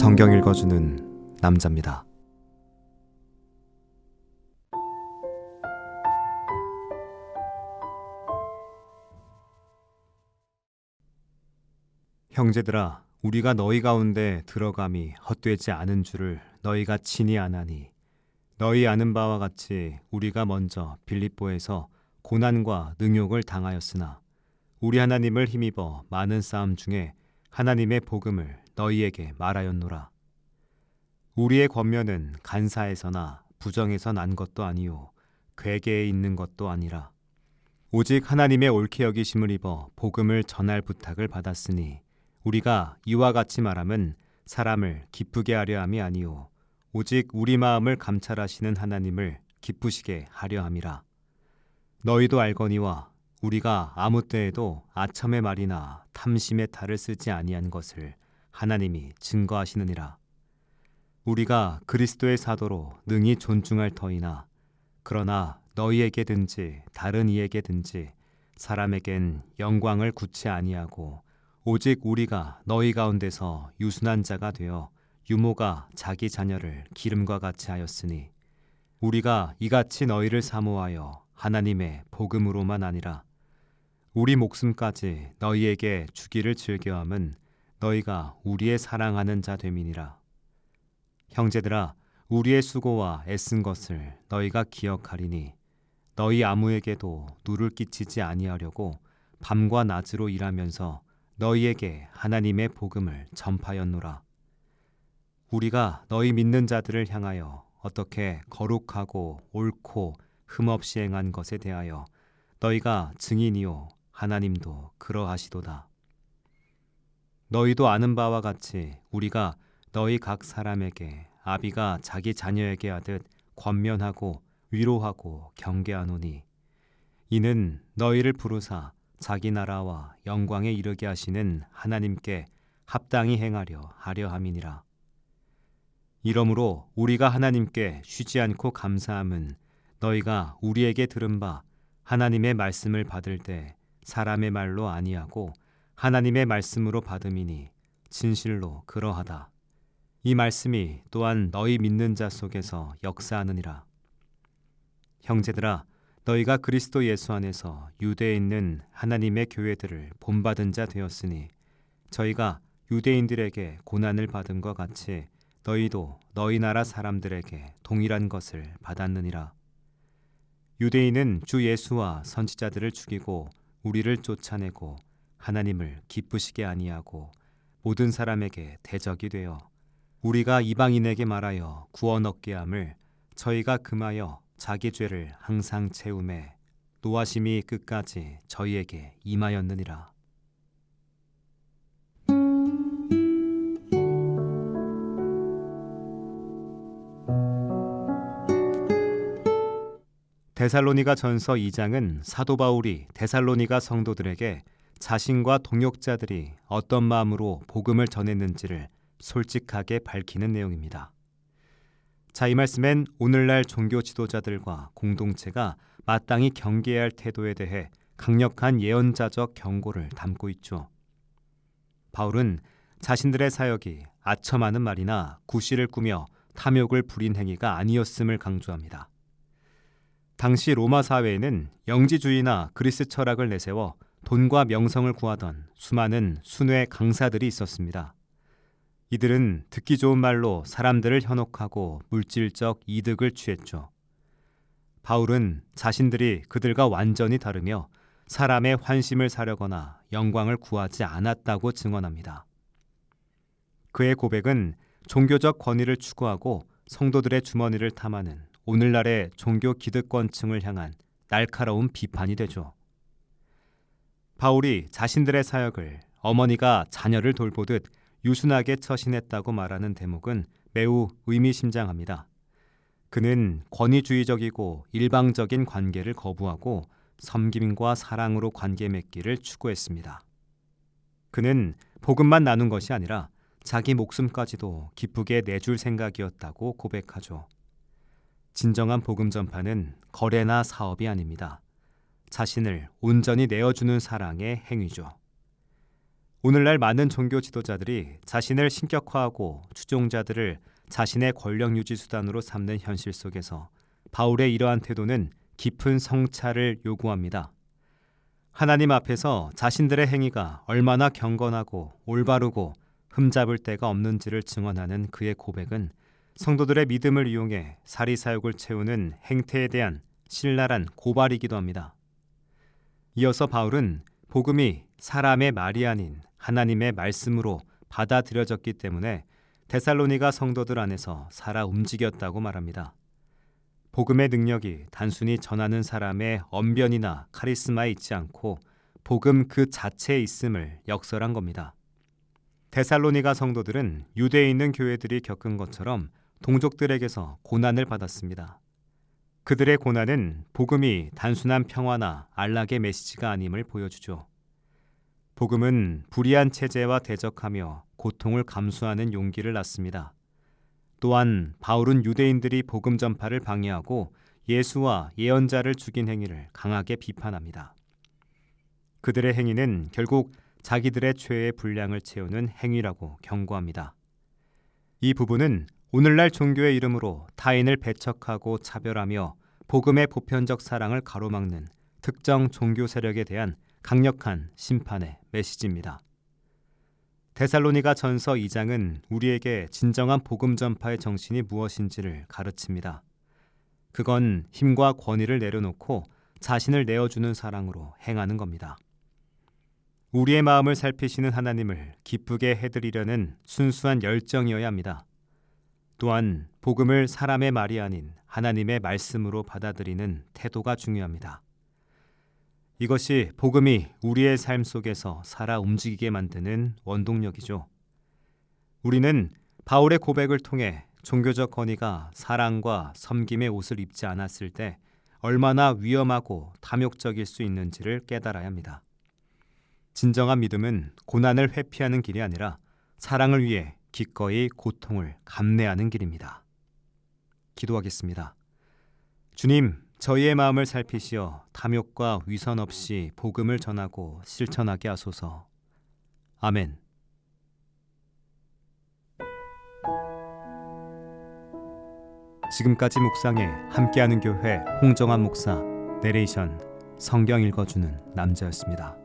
성경 읽어주는 남자입니다. 형제들아, 우리가 너희 가운데 들어감이 헛되지 않은 줄을 너희가 친히 아나니, 너희 아는 바와 같이 우리가 먼저 빌립보에서 고난과 능욕을 당하였으나 우리 하나님을 힘입어 많은 싸움 중에 하나님의 복음을 너희에게 말하였노라. 우리의 권면은 간사에서나 부정에서 난 것도 아니요 괴계에 있는 것도 아니라 오직 하나님의 옳게 여기심을 입어 복음을 전할 부탁을 받았으니 우리가 이와 같이 말함은 사람을 기쁘게 하려 함이 아니요 오직 우리 마음을 감찰하시는 하나님을 기쁘시게 하려 함이라. 너희도 알거니와 우리가 아무 때에도 아첨의 말이나 탐심의 탈을 쓰지 아니한 것을 하나님이 증거하시느니라. 우리가 그리스도의 사도로 능히 존중할 터이나 그러나 너희에게든지 다른 이에게든지 사람에겐 영광을 굳이 아니하고 오직 우리가 너희 가운데서 유순한 자가 되어 유모가 자기 자녀를 기름과 같이 하였으니 우리가 이같이 너희를 사모하여 하나님의 복음으로만 아니라 우리 목숨까지 너희에게 주기를 즐겨함은 너희가 우리의 사랑하는 자 됨이니라. 형제들아, 우리의 수고와 애쓴 것을 너희가 기억하리니 너희 아무에게도 누를 끼치지 아니하려고 밤과 낮으로 일하면서 너희에게 하나님의 복음을 전파였노라. 우리가 너희 믿는 자들을 향하여 어떻게 거룩하고 옳고 흠없이 행한 것에 대하여 너희가 증인이요 하나님도 그러하시도다. 너희도 아는 바와 같이 우리가 너희 각 사람에게 아비가 자기 자녀에게 하듯 권면하고 위로하고 경계하노니 이는 너희를 부르사 자기 나라와 영광에 이르게 하시는 하나님께 합당히 행하려 하려 함이니라. 이러므로 우리가 하나님께 쉬지 않고 감사함은 너희가 우리에게 들은 바 하나님의 말씀을 받을 때 사람의 말로 아니하고 하나님의 말씀으로 받음이니 진실로 그러하다. 이 말씀이 또한 너희 믿는 자 속에서 역사하느니라. 형제들아, 너희가 그리스도 예수 안에서 유대에 있는 하나님의 교회들을 본받은 자 되었으니 저희가 유대인들에게 고난을 받은 것 같이 너희도 너희 나라 사람들에게 동일한 것을 받았느니라. 유대인은 주 예수와 선지자들을 죽이고 우리를 쫓아내고 하나님을 기쁘시게 아니하고 모든 사람에게 대적이 되어 우리가 이방인에게 말하여 구원 얻게 함을 저희가 금하여 자기 죄를 항상 채우매 노하심이 끝까지 저희에게 임하였느니라. 데살로니가 전서 2장은 사도 바울이 데살로니가 성도들에게 자신과 동역자들이 어떤 마음으로 복음을 전했는지를 솔직하게 밝히는 내용입니다. 자, 이 말씀엔 오늘날 종교 지도자들과 공동체가 마땅히 경계해야 할 태도에 대해 강력한 예언자적 경고를 담고 있죠. 바울은 자신들의 사역이 아첨하는 말이나 구실을 꾸며 탐욕을 부린 행위가 아니었음을 강조합니다. 당시 로마 사회에는 영지주의나 그리스 철학을 내세워 돈과 명성을 구하던 수많은 순회 강사들이 있었습니다. 이들은 듣기 좋은 말로 사람들을 현혹하고 물질적 이득을 취했죠. 바울은 자신들이 그들과 완전히 다르며 사람의 환심을 사려거나 영광을 구하지 않았다고 증언합니다. 그의 고백은 종교적 권위를 추구하고 성도들의 주머니를 탐하는 오늘날의 종교 기득권층을 향한 날카로운 비판이 되죠. 바울이 자신들의 사역을 어머니가 자녀를 돌보듯 유순하게 처신했다고 말하는 대목은 매우 의미심장합니다. 그는 권위주의적이고 일방적인 관계를 거부하고 섬김과 사랑으로 관계 맺기를 추구했습니다. 그는 복음만 나눈 것이 아니라 자기 목숨까지도 기쁘게 내줄 생각이었다고 고백하죠. 진정한 복음 전파는 거래나 사업이 아닙니다. 자신을 온전히 내어주는 사랑의 행위죠. 오늘날 많은 종교 지도자들이 자신을 신격화하고 추종자들을 자신의 권력 유지 수단으로 삼는 현실 속에서 바울의 이러한 태도는 깊은 성찰을 요구합니다. 하나님 앞에서 자신들의 행위가 얼마나 경건하고 올바르고 흠잡을 데가 없는지를 증언하는 그의 고백은 성도들의 믿음을 이용해 사리사욕을 채우는 행태에 대한 신랄한 고발이기도 합니다. 이어서 바울은 복음이 사람의 말이 아닌 하나님의 말씀으로 받아들여졌기 때문에 데살로니가 성도들 안에서 살아 움직였다고 말합니다. 복음의 능력이 단순히 전하는 사람의 언변이나 카리스마에 있지 않고 복음 그 자체에 있음을 역설한 겁니다. 데살로니가 성도들은 유대에 있는 교회들이 겪은 것처럼 동족들에게서 고난을 받았습니다. 그들의 고난은 복음이 단순한 평화나 안락의 메시지가 아님을 보여주죠. 복음은 불의한 체제와 대적하며 고통을 감수하는 용기를 낳습니다. 또한 바울은 유대인들이 복음 전파를 방해하고 예수와 예언자를 죽인 행위를 강하게 비판합니다. 그들의 행위는 결국 자기들의 죄의 분량을 채우는 행위라고 경고합니다. 이 부분은 오늘날 종교의 이름으로 타인을 배척하고 차별하며 복음의 보편적 사랑을 가로막는 특정 종교 세력에 대한 강력한 심판의 메시지입니다. 데살로니가 전서 2장은 우리에게 진정한 복음 전파의 정신이 무엇인지를 가르칩니다. 그건 힘과 권위를 내려놓고 자신을 내어주는 사랑으로 행하는 겁니다. 우리의 마음을 살피시는 하나님을 기쁘게 해드리려는 순수한 열정이어야 합니다. 또한 복음을 사람의 말이 아닌 하나님의 말씀으로 받아들이는 태도가 중요합니다. 이것이 복음이 우리의 삶 속에서 살아 움직이게 만드는 원동력이죠. 우리는 바울의 고백을 통해 종교적 권위가 사랑과 섬김의 옷을 입지 않았을 때 얼마나 위험하고 탐욕적일 수 있는지를 깨달아야 합니다. 진정한 믿음은 고난을 회피하는 길이 아니라 사랑을 위해 기꺼이 고통을 감내하는 길입니다. 기도하겠습니다. 주님, 저희의 마음을 살피시어 탐욕과 위선 없이 복음을 전하고 실천하게 하소서. 아멘. 지금까지 묵상에 함께하는 교회 홍정한 목사, 내레이션 성경 읽어주는 남자였습니다.